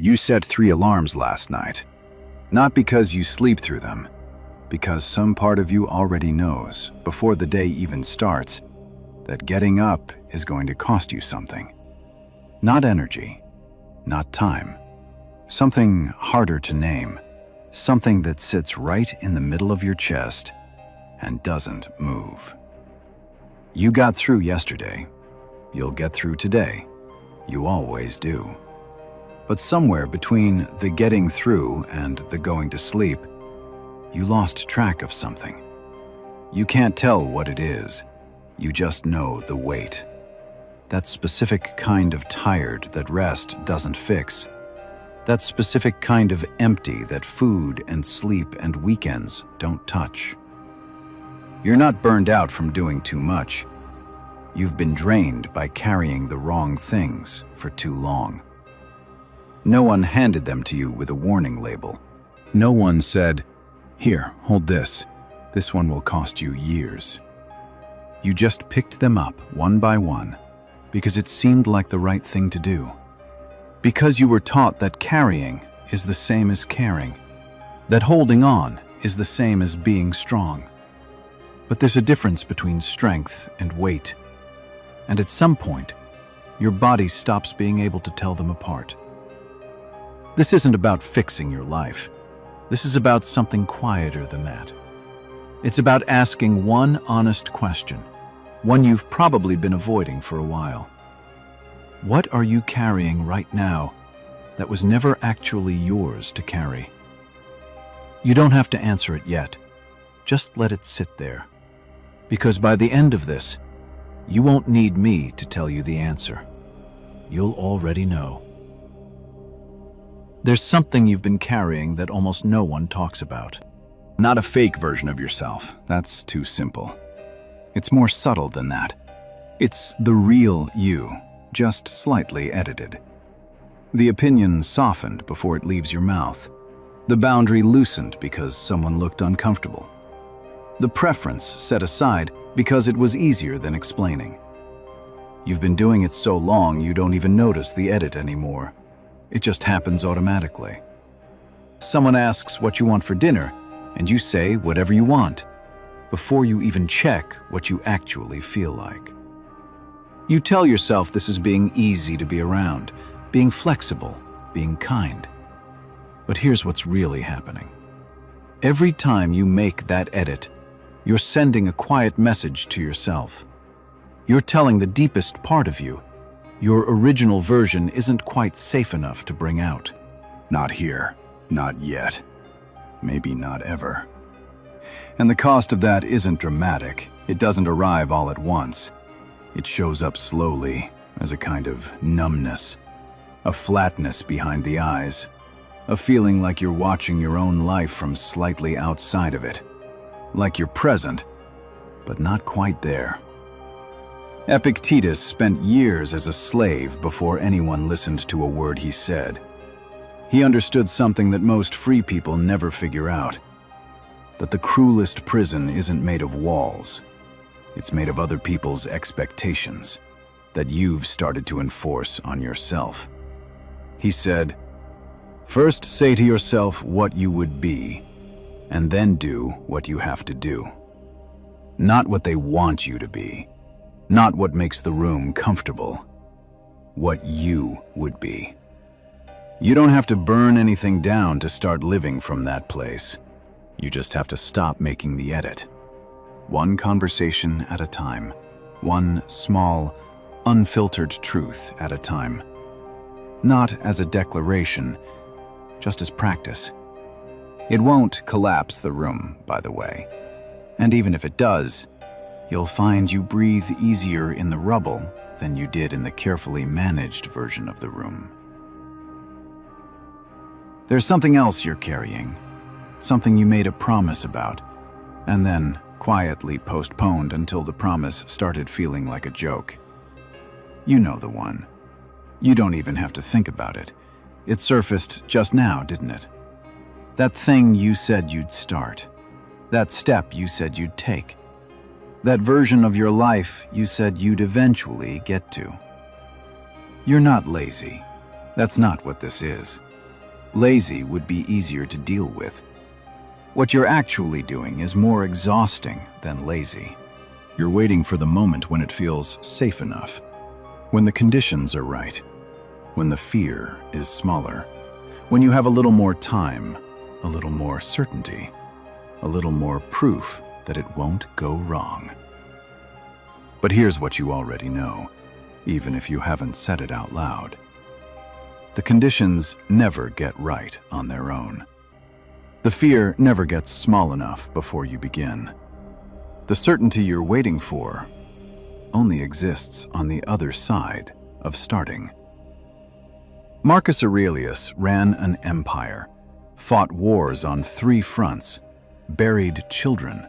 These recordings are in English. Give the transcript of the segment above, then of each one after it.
You set 3 alarms last night. Not because you sleep through them, because some part of you already knows, before the day even starts, that getting up is going to cost you something. Not energy, not time. Something harder to name. Something that sits right in the middle of your chest and doesn't move. You got through yesterday. You'll get through today. You always do. But somewhere between the getting through and the going to sleep, you lost track of something. You can't tell what it is. You just know the weight. That specific kind of tired that rest doesn't fix. That specific kind of empty that food and sleep and weekends don't touch. You're not burned out from doing too much. You've been drained by carrying the wrong things for too long. No one handed them to you with a warning label. No one said, "Here, hold this. This one will cost you years." You just picked them up one by one because it seemed like the right thing to do. Because you were taught that carrying is the same as caring, that holding on is the same as being strong. But there's a difference between strength and weight, and at some point, your body stops being able to tell them apart. This isn't about fixing your life. This is about something quieter than that. It's about asking one honest question, one you've probably been avoiding for a while. What are you carrying right now that was never actually yours to carry? You don't have to answer it yet. Just let it sit there. Because by the end of this, you won't need me to tell you the answer. You'll already know. There's something you've been carrying that almost no one talks about. Not a fake version of yourself. That's too simple. It's more subtle than that. It's the real you, just slightly edited. The opinion softened before it leaves your mouth. The boundary loosened because someone looked uncomfortable. The preference set aside because it was easier than explaining. You've been doing it so long you don't even notice the edit anymore. It just happens automatically. Someone asks what you want for dinner, and you say whatever you want, before you even check what you actually feel like. You tell yourself this is being easy to be around, being flexible, being kind. But here's what's really happening. Every time you make that edit, you're sending a quiet message to yourself. You're telling the deepest part of you, your original version isn't quite safe enough to bring out. Not here, not yet, maybe not ever. And the cost of that isn't dramatic. It doesn't arrive all at once. It shows up slowly as a kind of numbness, a flatness behind the eyes, a feeling like you're watching your own life from slightly outside of it, like you're present, but not quite there. Epictetus spent years as a slave before anyone listened to a word he said. He understood something that most free people never figure out, that the cruelest prison isn't made of walls. It's made of other people's expectations that you've started to enforce on yourself. He said, "First say to yourself what you would be, and then do what you have to do. Not what they want you to be, not what makes the room comfortable, what you would be. You don't have to burn anything down to start living from that place. You just have to stop making the edit. One conversation at a time, one small, unfiltered truth at a time. Not as a declaration, just as practice. It won't collapse the room, by the way. And even if it does, you'll find you breathe easier in the rubble than you did in the carefully managed version of the room. There's something else you're carrying, something you made a promise about, and then quietly postponed until the promise started feeling like a joke. You know the one. You don't even have to think about it. It surfaced just now, didn't it? That thing you said you'd start. That step you said you'd take. That version of your life you said you'd eventually get to. You're not lazy. That's not what this is. Lazy would be easier to deal with. What you're actually doing is more exhausting than lazy. You're waiting for the moment when it feels safe enough, when the conditions are right, when the fear is smaller, when you have a little more time, a little more certainty, a little more proof that it won't go wrong. But here's what you already know, even if you haven't said it out loud. The conditions never get right on their own. The fear never gets small enough before you begin. The certainty you're waiting for only exists on the other side of starting. Marcus Aurelius ran an empire, fought wars on 3 fronts, buried children,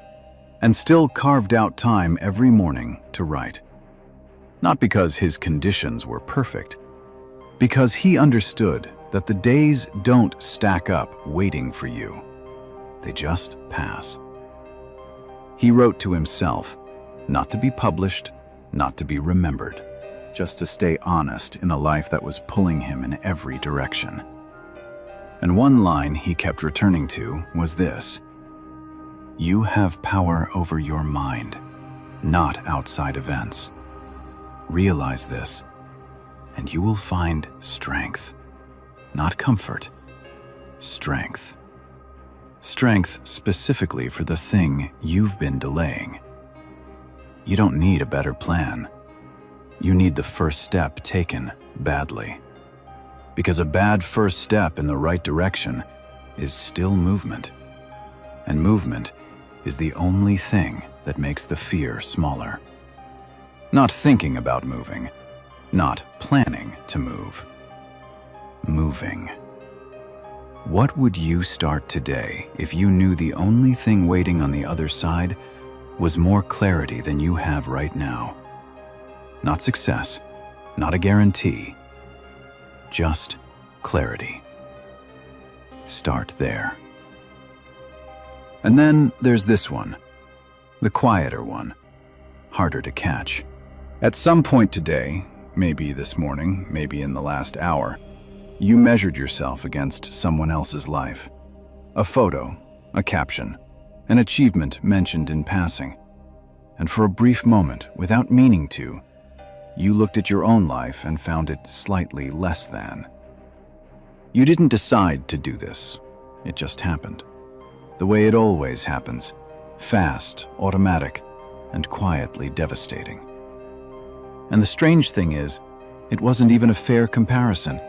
and still carved out time every morning to write. Not because his conditions were perfect, because he understood that the days don't stack up waiting for you. They just pass. He wrote to himself, not to be published, not to be remembered, just to stay honest in a life that was pulling him in every direction. And one line he kept returning to was this: "You have power over your mind, not outside events. Realize this, and you will find strength, not comfort, strength. Strength specifically for the thing you've been delaying. You don't need a better plan. You need the first step taken badly. Because a bad first step in the right direction is still movement. And movement is the only thing that makes the fear smaller. Not thinking about moving, not planning to move. Moving. What would you start today if you knew the only thing waiting on the other side was more clarity than you have right now? Not success, not a guarantee, just clarity. Start there. And then there's this one, the quieter one, harder to catch. At some point today, maybe this morning, maybe in the last hour, you measured yourself against someone else's life. A photo, a caption, an achievement mentioned in passing. And for a brief moment, without meaning to, you looked at your own life and found it slightly less than. You didn't decide to do this. It just happened. The way it always happens, fast, automatic, and quietly devastating. And the strange thing is, it wasn't even a fair comparison.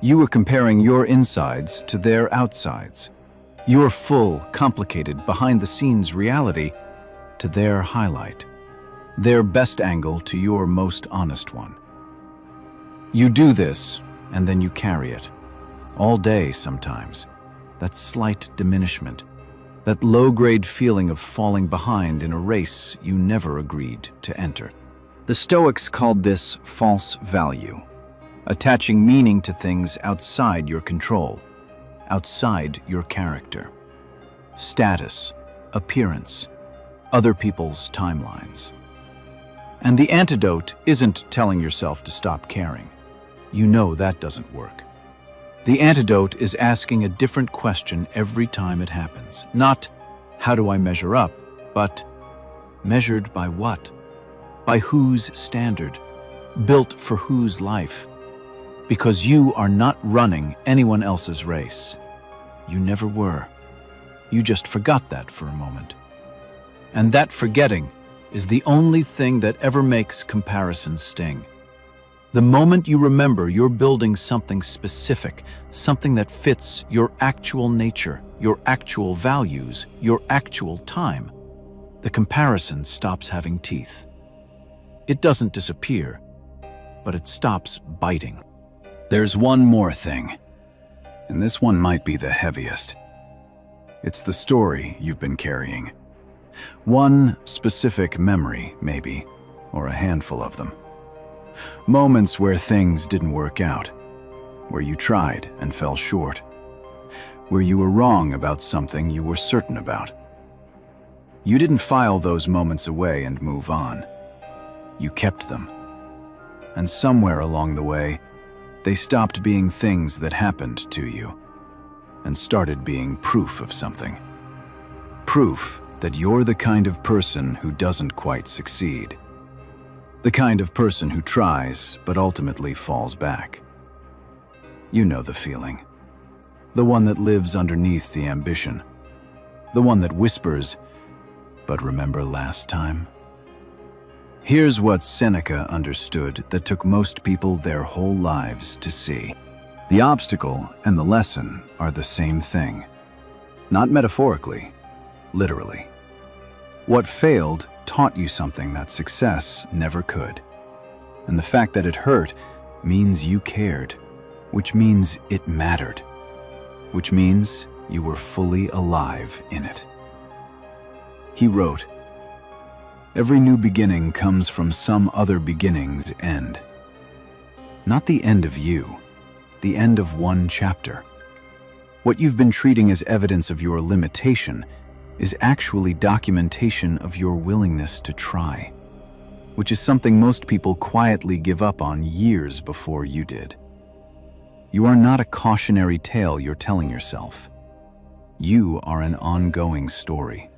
You were comparing your insides to their outsides, your full, complicated, behind-the-scenes reality to their highlight, their best angle to your most honest one. You do this, and then you carry it, all day sometimes, that slight diminishment, that low-grade feeling of falling behind in a race you never agreed to enter. The Stoics called this false value. Attaching meaning to things outside your control, outside your character. Status, appearance, other people's timelines. And the antidote isn't telling yourself to stop caring. You know that doesn't work. The antidote is asking a different question every time it happens. Not, how do I measure up, but measured by what? By whose standard? Built for whose life? Because you are not running anyone else's race. You never were. You just forgot that for a moment. And that forgetting is the only thing that ever makes comparison sting. The moment you remember you're building something specific, something that fits your actual nature, your actual values, your actual time, the comparison stops having teeth. It doesn't disappear, but it stops biting. There's one more thing, and this one might be the heaviest. It's the story you've been carrying. One specific memory, maybe, or a handful of them. Moments where things didn't work out, where you tried and fell short, where you were wrong about something you were certain about. You didn't file those moments away and move on. You kept them. And somewhere along the way, they stopped being things that happened to you and started being proof of something. Proof that you're the kind of person who doesn't quite succeed. The kind of person who tries but ultimately falls back. You know the feeling. The one that lives underneath the ambition. The one that whispers, "But remember last time?" Here's what Seneca understood that took most people their whole lives to see. The obstacle and the lesson are the same thing. Not metaphorically, literally. What failed taught you something that success never could. And the fact that it hurt means you cared, which means it mattered, which means you were fully alive in it. He wrote, "Every new beginning comes from some other beginning's end." Not the end of you, the end of one chapter. What you've been treating as evidence of your limitation is actually documentation of your willingness to try, which is something most people quietly give up on years before you did. You are not a cautionary tale you're telling yourself. You are an ongoing story.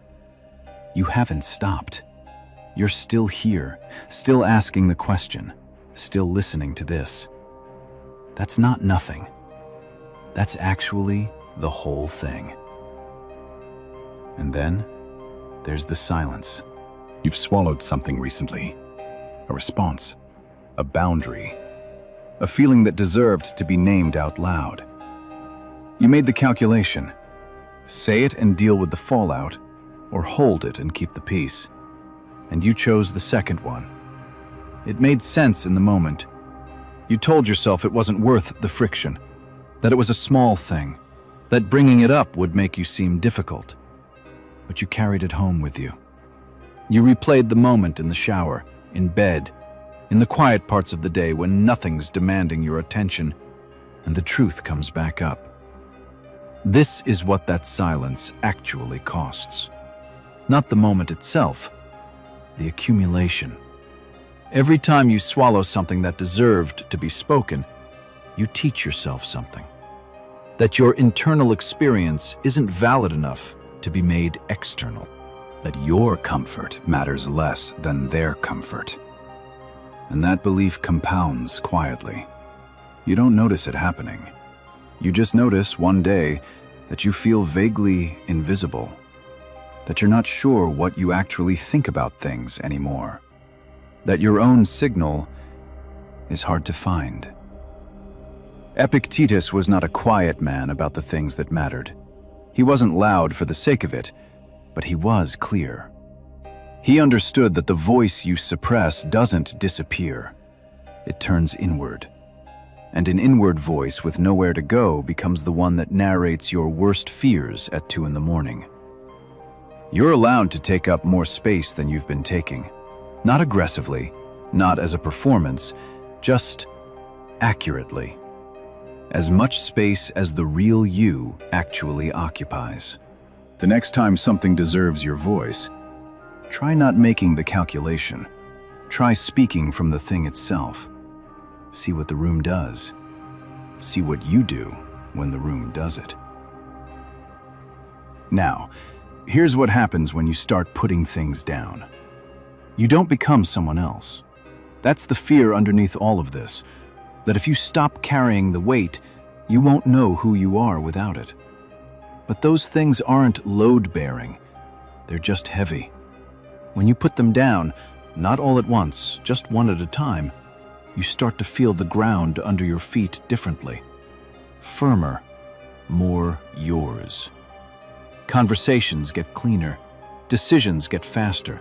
You haven't stopped. You're still here, still asking the question, still listening to this. That's not nothing. That's actually the whole thing. And then there's the silence. You've swallowed something recently. A response, a boundary, a feeling that deserved to be named out loud. You made the calculation. Say it and deal with the fallout, or hold it and keep the peace. And you chose the second one. It made sense in the moment. You told yourself it wasn't worth the friction, that it was a small thing, that bringing it up would make you seem difficult. But you carried it home with you. You replayed the moment in the shower, in bed, in the quiet parts of the day when nothing's demanding your attention, and the truth comes back up. This is what that silence actually costs. Not the moment itself, the accumulation. Every time you swallow something that deserved to be spoken, you teach yourself something. That your internal experience isn't valid enough to be made external. That your comfort matters less than their comfort. And that belief compounds quietly. You don't notice it happening. You just notice one day that you feel vaguely invisible. That you're not sure what you actually think about things anymore. That your own signal is hard to find. Epictetus was not a quiet man about the things that mattered. He wasn't loud for the sake of it, but he was clear. He understood that the voice you suppress doesn't disappear. It turns inward. And an inward voice with nowhere to go becomes the one that narrates your worst fears at 2 a.m. You're allowed to take up more space than you've been taking. Not aggressively, not as a performance, just accurately. As much space as the real you actually occupies. The next time something deserves your voice, try not making the calculation. Try speaking from the thing itself. See what the room does. See what you do when the room does it. Now, here's what happens when you start putting things down. You don't become someone else. That's the fear underneath all of this, that if you stop carrying the weight, you won't know who you are without it. But those things aren't load-bearing. They're just heavy. When you put them down, not all at once, just one at a time, you start to feel the ground under your feet differently. Firmer, more yours. Conversations get cleaner. Decisions get faster.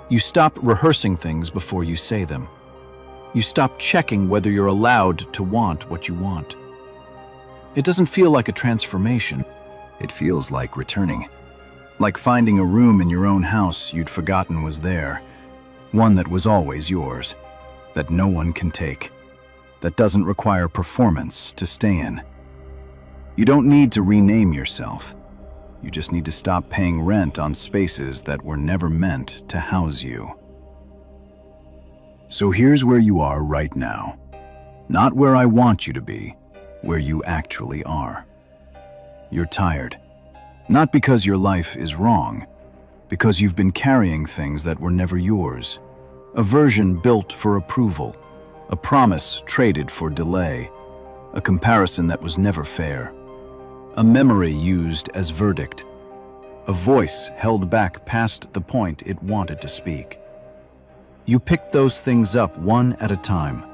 You stop rehearsing things before you say them. You stop checking whether you're allowed to want what you want. It doesn't feel like a transformation. It feels like returning. Like finding a room in your own house you'd forgotten was there. One that was always yours. That no one can take. That doesn't require performance to stay in. You don't need to rename yourself. You just need to stop paying rent on spaces that were never meant to house you. So here's where you are right now. Not where I want you to be, where you actually are. You're tired. Not because your life is wrong, because you've been carrying things that were never yours. A version built for approval, a promise traded for delay, a comparison that was never fair, a memory used as verdict, a voice held back past the point it wanted to speak. You pick those things up one at a time.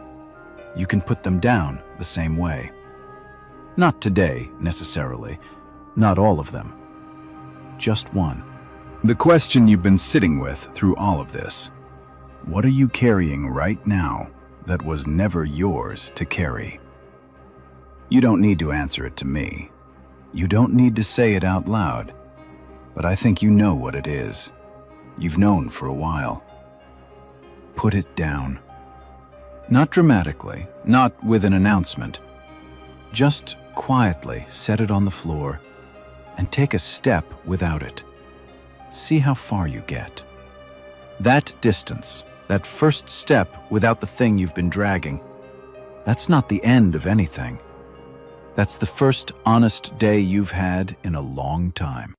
You can put them down the same way. Not today, necessarily. Not all of them. Just one. The question you've been sitting with through all of this: what are you carrying right now that was never yours to carry? You don't need to answer it to me. You don't need to say it out loud. But I think you know what it is. You've known for a while. Put it down. Not dramatically, not with an announcement. Just quietly set it on the floor and take a step without it. See how far you get. That distance, that first step without the thing you've been dragging, that's not the end of anything. That's the first honest day you've had in a long time.